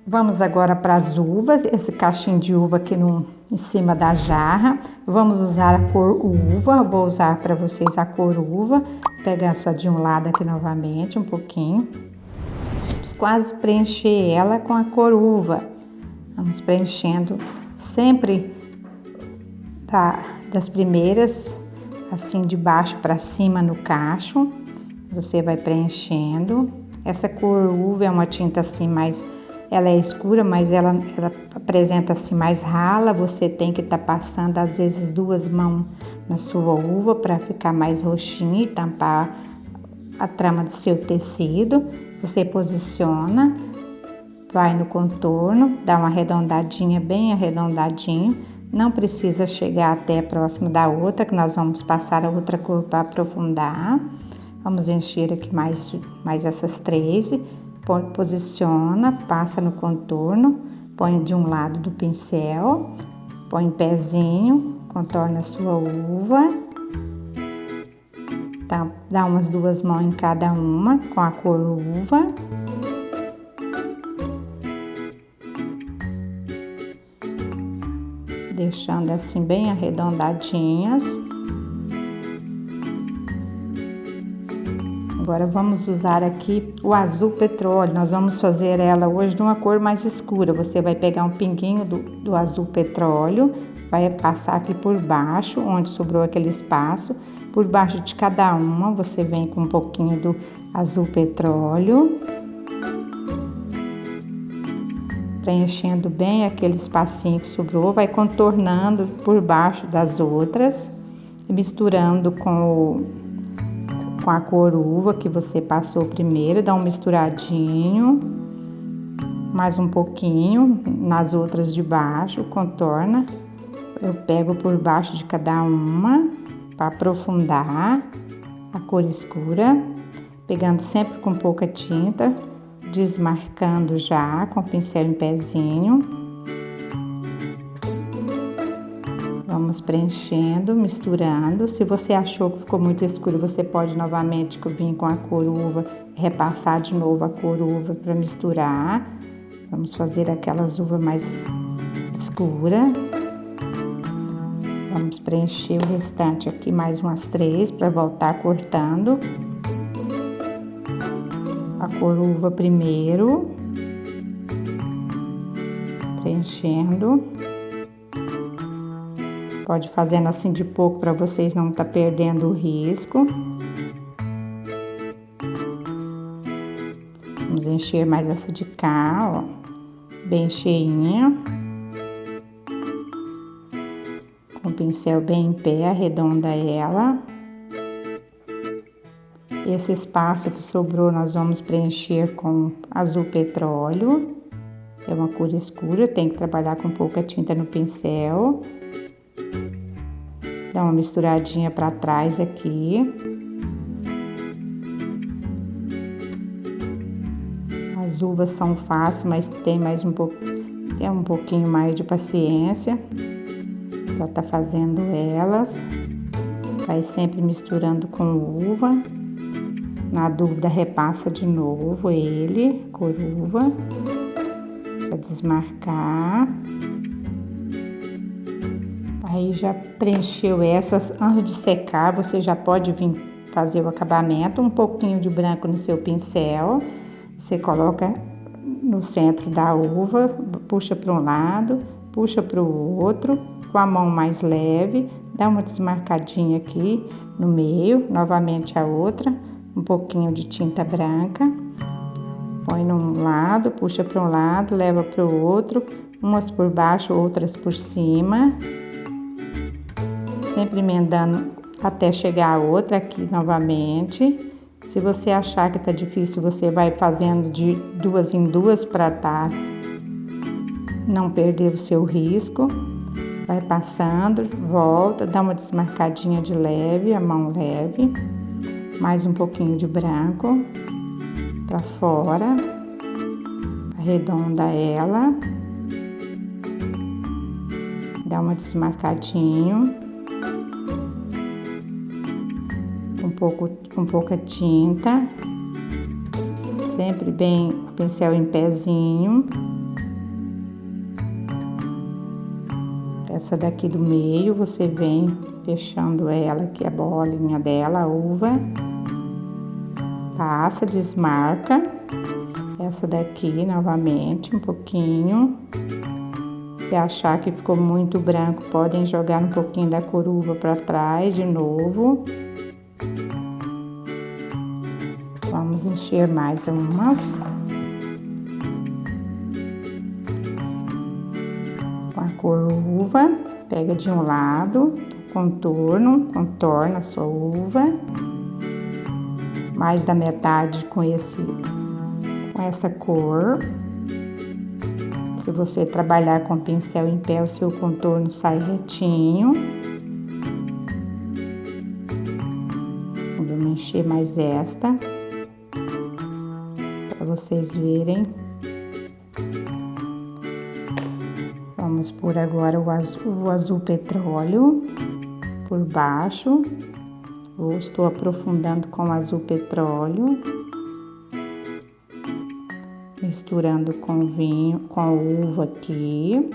Vamos agora para as uvas, esse cachinho de uva aqui em cima da jarra. Vamos usar a cor uva, vou usar para vocês a cor uva. Vou pegar só de um lado aqui novamente, um pouquinho. Vamos quase preencher ela com a cor uva. Vamos preenchendo sempre das primeiras, assim de baixo para cima no cacho. Você vai preenchendo. Essa cor uva é uma tinta assim mais... Ela é escura, mas ela apresenta assim mais rala. Você tem que estar passando às vezes 2 mãos na sua uva para ficar mais roxinha e tampar a trama do seu tecido. Você posiciona, vai no contorno, dá uma arredondadinha, bem arredondadinho. Não precisa chegar até próximo da outra, que nós vamos passar a outra cor para aprofundar. Vamos encher aqui mais essas 3. Posiciona, passa no contorno, põe de um lado do pincel, põe um pezinho, contorna a sua uva, tá, dá umas 2 mãos em cada uma com a cor uva. Deixando assim bem arredondadinhas. Agora vamos usar aqui o azul petróleo. Nós vamos fazer ela hoje de uma cor mais escura. Você vai pegar um pinguinho do azul petróleo, vai passar aqui por baixo, onde sobrou aquele espaço. Por baixo de cada uma, você vem com um pouquinho do azul petróleo, preenchendo bem aquele espacinho que sobrou. Vai contornando por baixo das outras, misturando com a cor uva que você passou primeiro, dá um misturadinho, mais um pouquinho nas outras de baixo, contorna. Eu pego por baixo de cada uma para aprofundar a cor escura, pegando sempre com pouca tinta, desmarcando já com o pincel em pezinho. Vamos preenchendo, misturando. Se você achou que ficou muito escuro, você pode novamente vir com a cor uva, repassar de novo a cor uva para misturar. Vamos fazer aquelas uvas mais escuras. Vamos preencher o restante aqui, mais umas 3 para voltar cortando. A cor uva primeiro, preenchendo. Pode fazendo assim de pouco para vocês não estar perdendo o risco. Vamos encher mais essa de cá, ó, bem cheinha. Com o pincel bem em pé, arredonda ela. Esse espaço que sobrou nós vamos preencher com azul petróleo. É uma cor escura, tem que trabalhar com pouca tinta no pincel. Dá uma misturadinha para trás aqui. As uvas são fáceis, mas tem um pouquinho mais de paciência para tá fazendo elas. Vai sempre misturando com uva. Na dúvida, repassa de novo ele, cor uva, para desmarcar. Aí já preencheu essas, antes de secar, você já pode vir fazer o acabamento, um pouquinho de branco no seu pincel. Você coloca no centro da uva, puxa para um lado, puxa para o outro, com a mão mais leve, dá uma desmarcadinha aqui no meio, novamente a outra, um pouquinho de tinta branca, põe num lado, puxa para um lado, leva para o outro, umas por baixo, outras por cima. Sempre emendando até chegar a outra aqui novamente. Se você achar que tá difícil, você vai fazendo de 2 em 2 para não perder o seu risco. Vai passando, volta, dá uma desmarcadinha de leve, a mão leve. Mais um pouquinho de branco para fora. Arredonda ela. Dá uma desmarcadinho. Com pouca tinta, sempre bem o pincel em pezinho, Essa daqui do meio, você vem fechando ela, que é a bolinha dela, a uva. Passa, desmarca. Essa daqui, novamente, um pouquinho. Se achar que ficou muito branco, podem jogar um pouquinho da cor uva para trás de novo. Vamos encher mais umas. Com a cor uva, pega de um lado, contorna a sua uva. Mais da metade com essa cor. Se você trabalhar com pincel em pé, o seu contorno sai retinho. Vou encher mais esta, para vocês verem. Vamos pôr agora o azul petróleo por baixo. Estou aprofundando com o azul petróleo. Misturando com o vinho, com a uva aqui.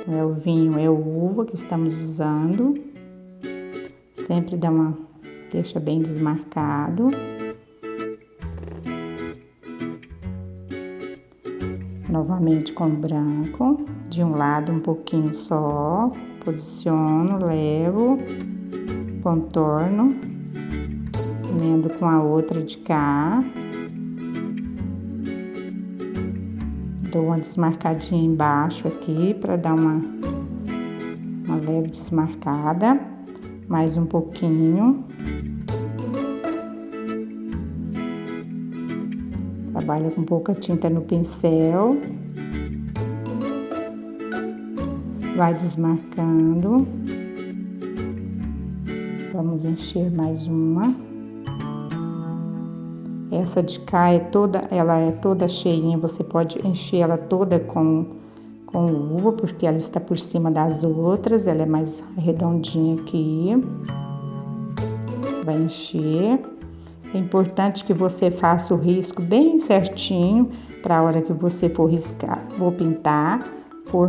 Não é o vinho, é a uva que estamos usando. Sempre deixa bem desmarcado. Novamente com o branco, de um lado um pouquinho só. Posiciono, levo, contorno, emendo com a outra de cá. Dou uma desmarcadinha embaixo aqui para dar uma leve desmarcada. Mais um pouquinho. Trabalha com pouca tinta no pincel. Vai desmarcando. Vamos encher mais uma. Essa de cá ela é toda cheinha, você pode encher ela toda com uva, porque ela está por cima das outras, ela é mais redondinha aqui. Vai encher. É importante que você faça o risco bem certinho, para a hora que você for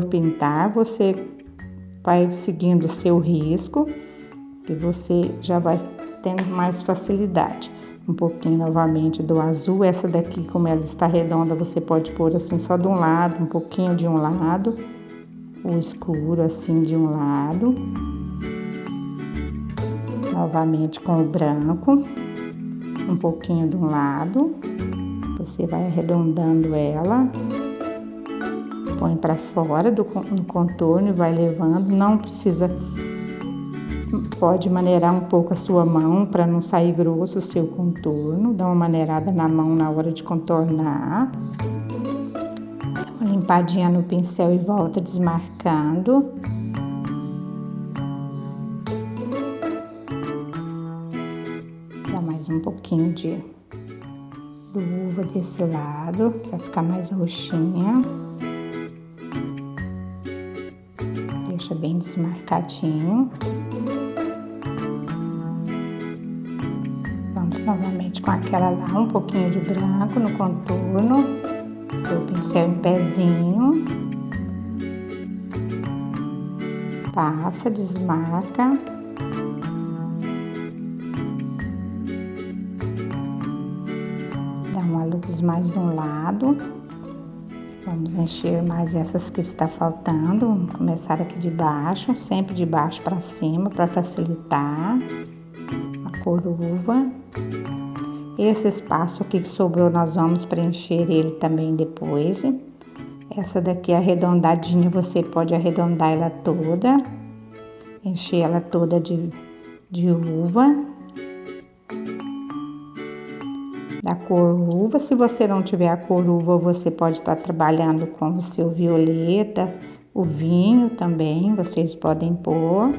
pintar, você vai seguindo o seu risco, que você já vai tendo mais facilidade. Um pouquinho novamente do azul. Essa daqui, como ela está redonda, você pode pôr assim só de um lado, um pouquinho de um lado, o escuro assim de um lado. Novamente com o branco, um pouquinho de um lado. Você vai arredondando ela, põe para fora do contorno e vai levando. Não precisa. Pode maneirar um pouco a sua mão para não sair grosso o seu contorno. Dá uma maneirada na mão na hora de contornar. Dá uma limpadinha no pincel e volta desmarcando. Dá mais um pouquinho do uva desse lado para ficar mais roxinha. Deixa bem desmarcadinho. Vamos novamente com aquela lá, um pouquinho de branco no contorno. Seu pincel em pezinho. Passa, desmarca. Dá uma luz mais de um lado. Vamos encher mais essas que está faltando. Vamos começar aqui de baixo, sempre de baixo para cima, para facilitar. A cor uva. Esse espaço aqui que sobrou, nós vamos preencher ele também depois. Essa daqui arredondadinha, você pode arredondar ela toda. Encher ela toda de uva. Da cor uva. Se você não tiver a cor uva, você pode estar trabalhando com o seu violeta, o vinho também, vocês podem pôr.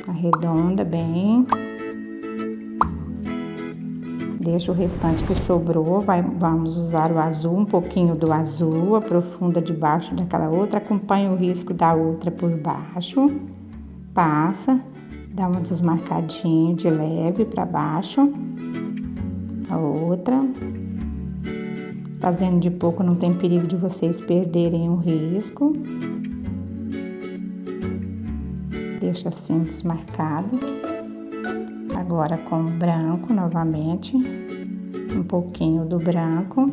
Arredonda bem. Deixa o restante que sobrou, vamos usar o azul, um pouquinho do azul, aprofunda debaixo daquela outra, acompanha o risco da outra por baixo, passa, dá uma desmarcadinha de leve para baixo, a outra, Fazendo de pouco não tem perigo de vocês perderem o risco. Deixa assim desmarcado. Agora com o branco novamente, um pouquinho do branco.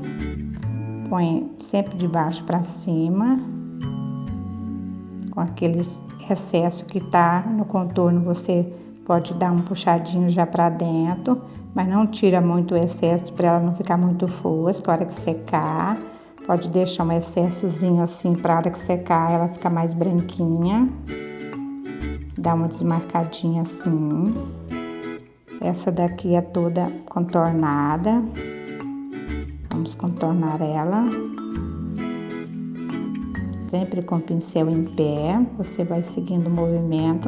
Põe sempre de baixo para cima. Com aquele excesso que tá no contorno, você pode dar um puxadinho já para dentro, mas não tira muito o excesso para ela não ficar muito fosca. A hora que secar, pode deixar um excessozinho assim para a hora que secar ela ficar mais branquinha. Dá uma desmarcadinha assim. Essa daqui é toda contornada. Vamos contornar ela. Sempre com o pincel em pé, você vai seguindo o movimento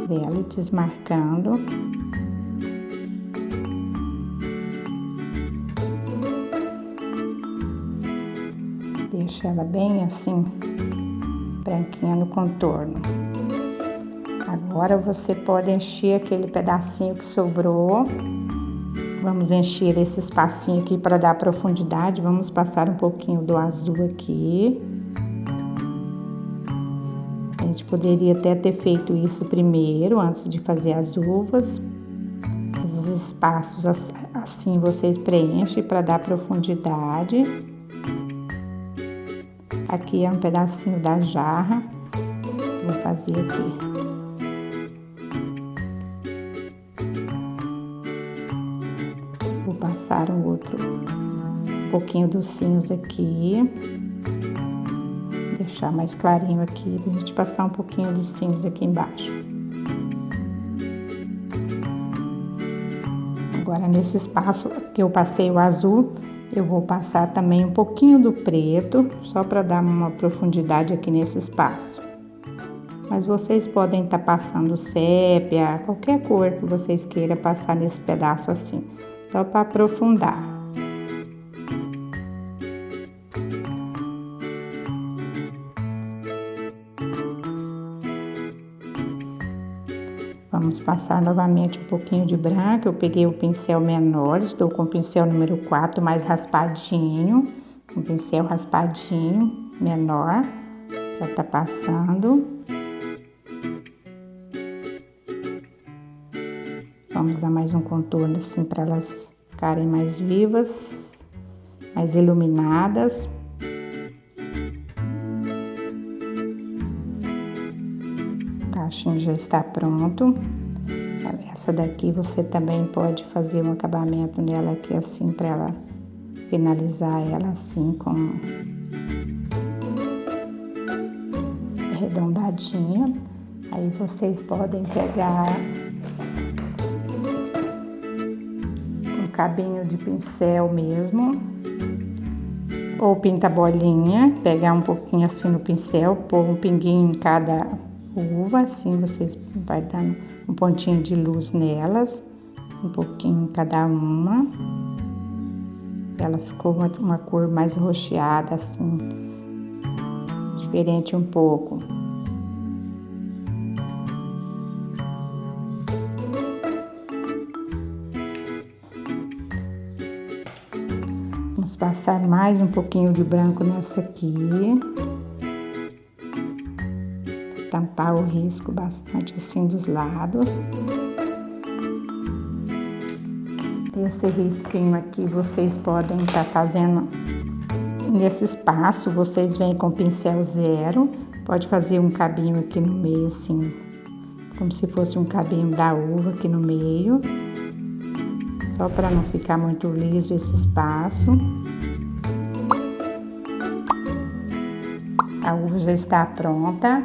dela e desmarcando. Deixa ela bem assim, branquinha no contorno. Agora você pode encher aquele pedacinho que sobrou. Vamos encher esse espacinho aqui para dar profundidade. Vamos passar um pouquinho do azul aqui. A gente poderia até ter feito isso primeiro, antes de fazer as uvas. Esses espaços assim vocês preenchem para dar profundidade. Aqui é um pedacinho da jarra. Vou fazer aqui. Vou passar um pouquinho do cinza aqui. Deixar mais clarinho aqui, pra gente passar um pouquinho do cinza aqui embaixo. Agora, nesse espaço que eu passei o azul, eu vou passar também um pouquinho do preto, só para dar uma profundidade aqui nesse espaço. Mas vocês podem estar passando sépia, qualquer cor que vocês queiram passar nesse pedaço assim, só para aprofundar. Vamos passar novamente um pouquinho de branco. Eu peguei o pincel menor, estou com o pincel número 4 mais raspadinho, um pincel raspadinho menor, já tá passando. Vamos dar mais um contorno assim para elas ficarem mais vivas, mais iluminadas. O cachinho já está pronto. Essa daqui você também pode fazer um acabamento nela aqui assim para ela finalizar ela assim com arredondadinha. Aí vocês podem pegar um cabinho de pincel mesmo, ou pinta bolinha, pegar um pouquinho assim no pincel, pôr um pinguinho em cada uva, assim vocês vai dando um pontinho de luz nelas, um pouquinho em cada uma. Ela ficou uma cor mais roxeada assim, diferente um pouco. Vamos passar mais um pouquinho de branco nessa aqui. Tampar o risco bastante assim dos lados. Esse risquinho aqui vocês podem estar fazendo nesse espaço. Vocês vêm com pincel 0. Pode fazer um cabinho aqui no meio assim, como se fosse um cabinho da uva aqui no meio. Só para não ficar muito liso esse espaço. A uva já está pronta.